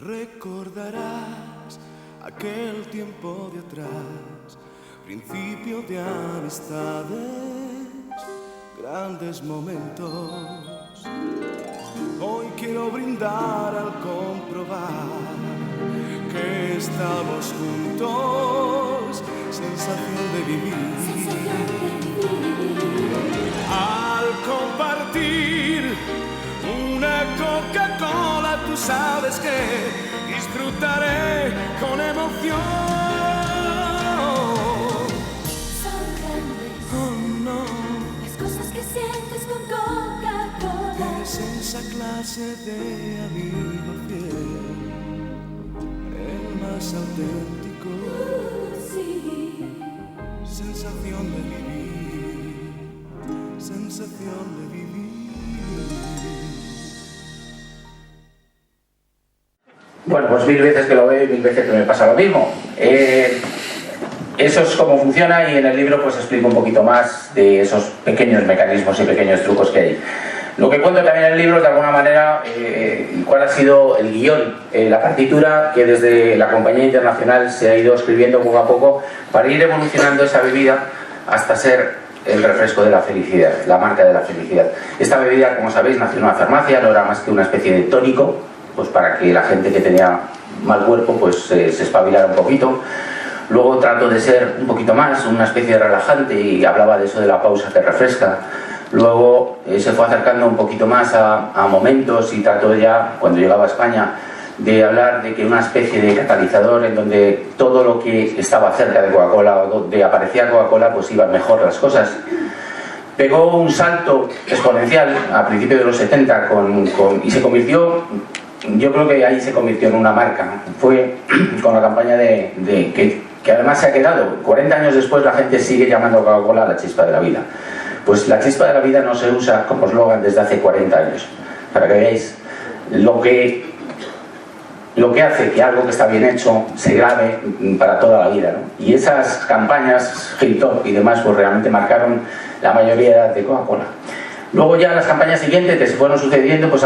Recordarás aquel tiempo de atrás, principio de amistades, grandes momentos. Hoy quiero brindar al comprobar que estamos juntos, sensación de vivir. Al compartir una Coca-Cola, tú sabes que disfrutaré con emoción. Son grandes, Oh no, las cosas que sientes con Coca-Cola. es esa clase de amigo fiel, el más auténtico. Sí. Sensación de vivir, sensación de vivir. Bueno, pues mil veces que lo veo y mil veces que me pasa lo mismo. Eso es cómo funciona, y en el libro pues explico un poquito más de esos pequeños mecanismos y pequeños trucos que hay. Lo que cuento también en el libro es de alguna manera cuál ha sido el guión, la partitura que desde la compañía internacional se ha ido escribiendo poco a poco para ir evolucionando esa bebida hasta ser el refresco de la felicidad, la marca de la felicidad. Esta bebida, como sabéis, nació en una farmacia, no era más que una especie de tónico, pues para que la gente que tenía mal cuerpo pues se espabilara un poquito. Luego trató de ser un poquito más, una especie de relajante, y hablaba de eso de la pausa que refresca. Luego se fue acercando un poquito más a momentos, y trató ya, cuando llegaba a España, de hablar de que una especie de catalizador en donde todo lo que estaba cerca de Coca-Cola o donde aparecía Coca-Cola pues iban mejor las cosas. Pegó un salto exponencial a principios de los 70 y se convirtió, yo creo que ahí se convirtió en una marca. Fue con la campaña que además se ha quedado 40 años después, la gente sigue llamando a Coca-Cola la chispa de la vida. Pues la chispa de la vida no se usa como eslogan desde hace 40 años, para que veáis lo que hace que algo que está bien hecho se grabe para toda la vida, ¿no? Y esas campañas, Hilltop y demás, pues realmente marcaron la mayoría de Coca-Cola. Luego ya las campañas siguientes que se fueron sucediendo pues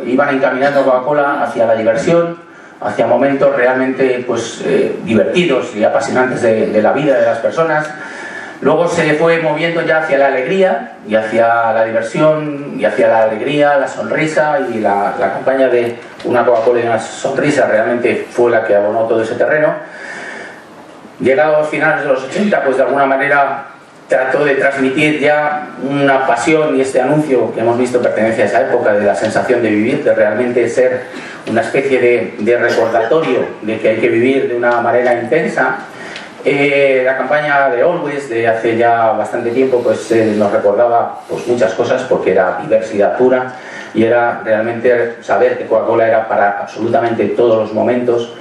iban encaminando a Coca-Cola hacia la diversión, hacia momentos realmente pues divertidos y apasionantes de la vida de las personas. Luego se fue moviendo ya hacia la alegría y hacia la diversión y hacia la alegría, la sonrisa, y la campaña de una Coca-Cola y una sonrisa realmente fue la que abonó todo ese terreno. Llegados a finales de los 80, pues de alguna manera trató de transmitir ya una pasión, y este anuncio que hemos visto pertenece a esa época de la sensación de vivir, de realmente ser una especie de recordatorio de que hay que vivir de una manera intensa. La campaña de Always de hace ya bastante tiempo pues nos recordaba pues muchas cosas, porque era diversidad pura y era realmente saber que Coca-Cola era para absolutamente todos los momentos,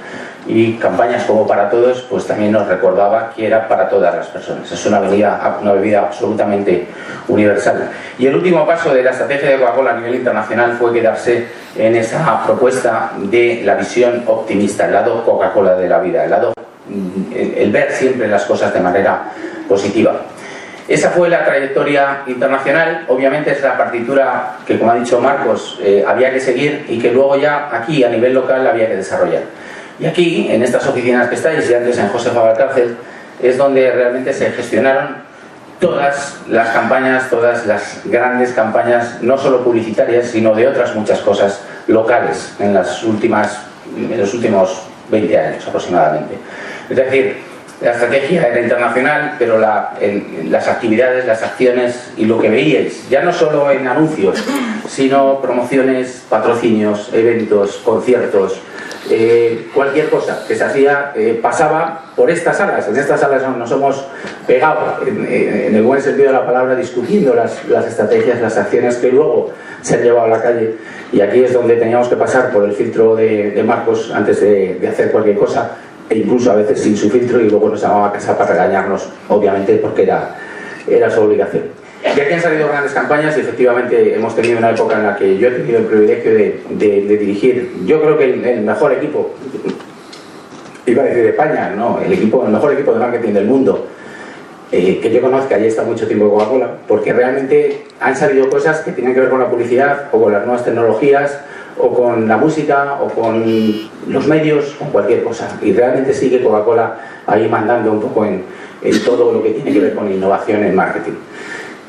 y campañas como Para Todos pues también nos recordaba que era para todas las personas. Es una bebida absolutamente universal. Y el último paso de la estrategia de Coca-Cola a nivel internacional fue quedarse en esa propuesta de la visión optimista, el lado Coca-Cola de la vida, el ver siempre las cosas de manera positiva. Esa fue la trayectoria internacional. Obviamente es la partitura que, como ha dicho Marcos, había que seguir, y que luego ya aquí a nivel local había que desarrollar. Y aquí, en estas oficinas que estáis, y antes en Josefa Valcárcel, es donde realmente se gestionaron todas las campañas, todas las grandes campañas, no solo publicitarias, sino de otras muchas cosas locales en los últimos 20 años aproximadamente. Es decir, la estrategia era internacional, pero las actividades, las acciones y lo que veíais, ya no solo en anuncios, sino promociones, patrocinios, eventos, conciertos, cualquier cosa que se hacía pasaba por estas salas. En estas salas nos hemos pegado, en el buen sentido de la palabra, discutiendo las estrategias, las acciones que luego se han llevado a la calle. Y aquí es donde teníamos que pasar por el filtro de Marcos antes de hacer cualquier cosa, e incluso a veces sin su filtro, y luego nos llamaba a casa para regañarnos, obviamente, porque era su obligación. Y aquí han salido grandes campañas, y efectivamente hemos tenido una época en la que yo he tenido el privilegio de dirigir, yo creo que el mejor equipo, iba a decir de España, no, el mejor equipo de marketing del mundo, que yo conozca, y he estado mucho tiempo en Coca-Cola, porque realmente han salido cosas que tienen que ver con la publicidad, o con las nuevas tecnologías, o con la música, o con los medios, con cualquier cosa. Y realmente sigue Coca-Cola ahí mandando un poco en todo lo que tiene que ver con innovación en marketing.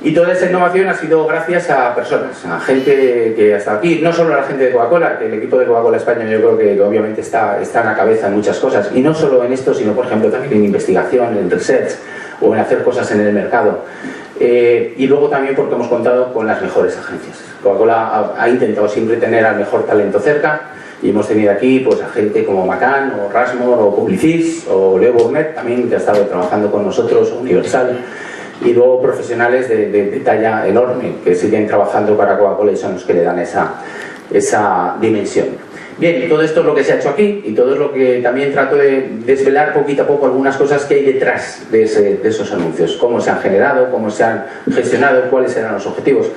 Y toda esa innovación ha sido gracias a personas, a gente que hasta aquí, no solo a la gente de Coca-Cola, que el equipo de Coca-Cola España yo creo que obviamente está en la cabeza en muchas cosas, y no solo en esto, sino por ejemplo también en investigación, en research, o en hacer cosas en el mercado. Y luego también porque hemos contado con las mejores agencias. Coca-Cola ha intentado siempre tener al mejor talento cerca, y hemos tenido aquí pues a gente como McCann, o Rushmore, o Publicis, o Leo Burnett también, que ha estado trabajando con nosotros, o Universal, y luego profesionales de talla enorme que siguen trabajando para Coca-Cola y son los que le dan esa dimensión. Bien, todo esto es lo que se ha hecho aquí, y todo es lo que también trato de desvelar poquito a poco algunas cosas que hay detrás de esos anuncios, cómo se han generado, cómo se han gestionado, cuáles eran los objetivos.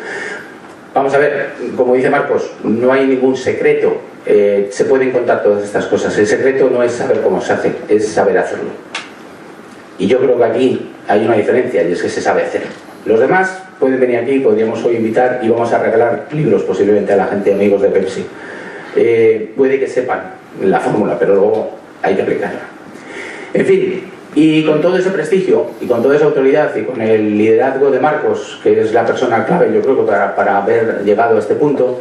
Vamos a ver, como dice Marcos, no hay ningún secreto, se pueden contar todas estas cosas. El secreto no es saber cómo se hace, es saber hacerlo. Y yo creo que aquí hay una diferencia, y es que se sabe hacer. Los demás pueden venir aquí, podríamos hoy invitar y vamos a regalar libros posiblemente a la gente, amigos de Pepsi. Puede que sepan la fórmula, pero luego hay que aplicarla. En fin, y con todo ese prestigio, y con toda esa autoridad, y con el liderazgo de Marcos, que es la persona clave, yo creo que para haber llegado a este punto,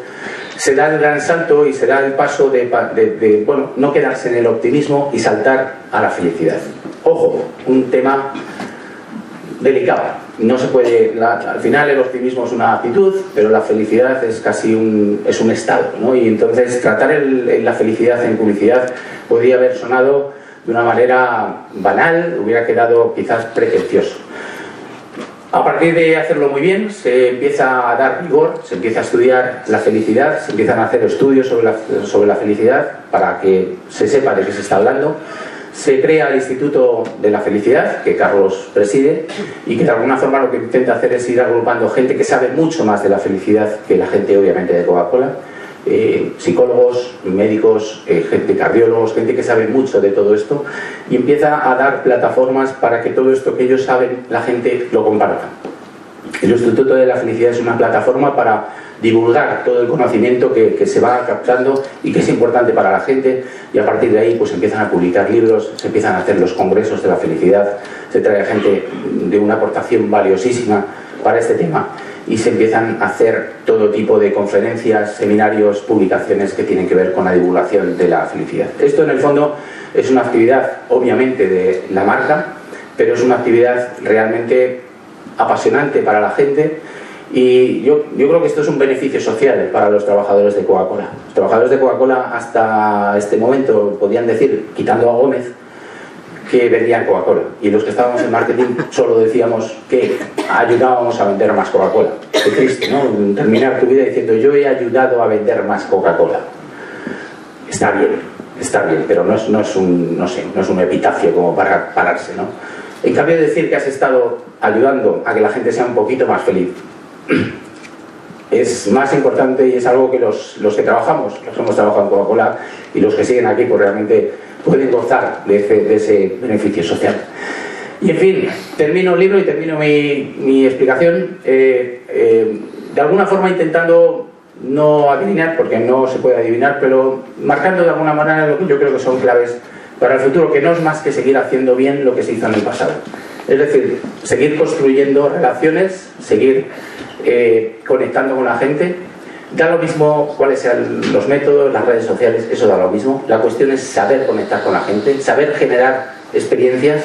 se da el gran salto y se da el paso de bueno, no quedarse en el optimismo y saltar a la felicidad. Ojo, un tema delicado. No se puede, al final el optimismo es una actitud, pero la felicidad es casi un estado, ¿no? Y entonces tratar la felicidad en publicidad podría haber sonado de una manera banal, hubiera quedado quizás pretencioso. A partir de hacerlo muy bien, se empieza a dar rigor, se empieza a estudiar la felicidad, se empiezan a hacer estudios sobre la felicidad para que se sepa de qué se está hablando. Se crea el Instituto de la Felicidad, que Carlos preside, y que de alguna forma lo que intenta hacer es ir agrupando gente que sabe mucho más de la felicidad que la gente obviamente de Coca-Cola, psicólogos, médicos, gente, cardiólogos, gente que sabe mucho de todo esto, y empieza a dar plataformas para que todo esto que ellos saben, la gente lo comparta. El Instituto de la Felicidad es una plataforma para divulgar todo el conocimiento que se va captando y que es importante para la gente, y a partir de ahí pues empiezan a publicar libros, se empiezan a hacer los congresos de la felicidad, se trae gente de una aportación valiosísima para este tema y se empiezan a hacer todo tipo de conferencias, seminarios, publicaciones que tienen que ver con la divulgación de la felicidad. Esto en el fondo es una actividad obviamente de la marca, pero es una actividad realmente apasionante para la gente. Y yo creo que esto es un beneficio social para los trabajadores de Coca-Cola. Los trabajadores de Coca-Cola hasta este momento podían decir, quitando a Gómez, que vendían Coca-Cola. Y los que estábamos en marketing solo decíamos que ayudábamos a vender más Coca-Cola. Qué triste, ¿no? Terminar tu vida diciendo yo he ayudado a vender más Coca-Cola. Está bien, pero no es un epitafio como para pararse, ¿no? En cambio de decir que has estado ayudando a que la gente sea un poquito más feliz, es más importante y es algo que los que trabajamos, los que hemos trabajado en Coca-Cola y los que siguen aquí, pues realmente pueden gozar de ese beneficio social. Y en fin, termino el libro y termino mi explicación de alguna forma intentando no adivinar, porque no se puede adivinar, pero marcando de alguna manera lo que yo creo que son claves para el futuro, que no es más que seguir haciendo bien lo que se hizo en el pasado. Es decir, seguir construyendo relaciones, seguir conectando con la gente. Da lo mismo cuáles sean los métodos, las redes sociales, eso da lo mismo. La cuestión es saber conectar con la gente, saber generar experiencias,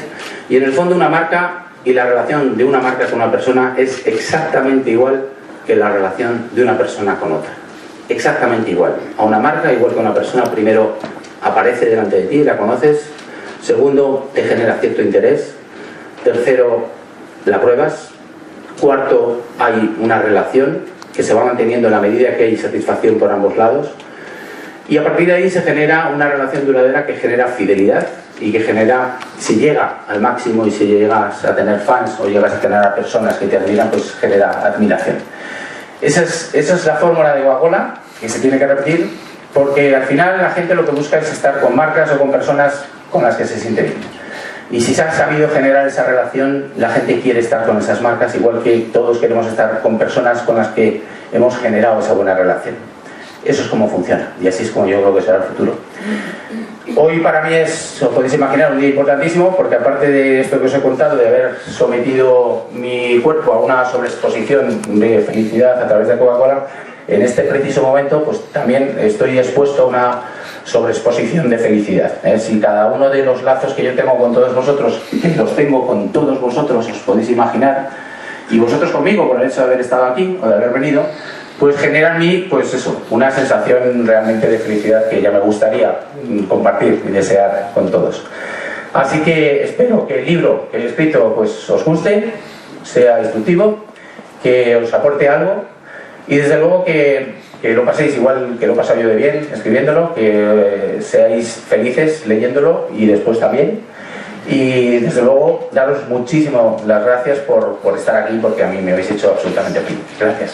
y en el fondo una marca y la relación de una marca con una persona es exactamente igual que la relación de una persona con otra. Exactamente igual. A una marca, igual que a una persona, primero aparece delante de ti, la conoces. Segundo, te genera cierto interés. Tercero, la pruebas. Cuarto, hay una relación que se va manteniendo en la medida que hay satisfacción por ambos lados. Y a partir de ahí se genera una relación duradera que genera fidelidad y que genera, si llega al máximo y si llegas a tener fans o llegas a tener a personas que te admiran, pues genera admiración. Esa es la fórmula de Coca-Cola que se tiene que repetir, porque al final la gente lo que busca es estar con marcas o con personas con las que se siente bien. Y si se ha sabido generar esa relación, la gente quiere estar con esas marcas, igual que todos queremos estar con personas con las que hemos generado esa buena relación. Eso es como funciona y así es como yo creo que será el futuro. Hoy para mí es, os podéis imaginar, un día importantísimo porque aparte de esto que os he contado, de haber sometido mi cuerpo a una sobreexposición de felicidad a través de Coca-Cola, en este preciso momento pues también estoy expuesto a una sobreexposición de felicidad. Si cada uno de los lazos que yo tengo con todos vosotros, que los tengo con todos vosotros, os podéis imaginar, y vosotros conmigo por el hecho de haber estado aquí o de haber venido, pues genera en mí, pues eso, una sensación realmente de felicidad que ya me gustaría compartir y desear con todos. Así que espero que el libro que he escrito pues os guste, sea instructivo, que os aporte algo y desde luego que lo paséis igual que lo he pasado yo de bien escribiéndolo, que seáis felices leyéndolo y después también. Y desde luego daros muchísimo las gracias por estar aquí porque a mí me habéis hecho absolutamente feliz. Gracias.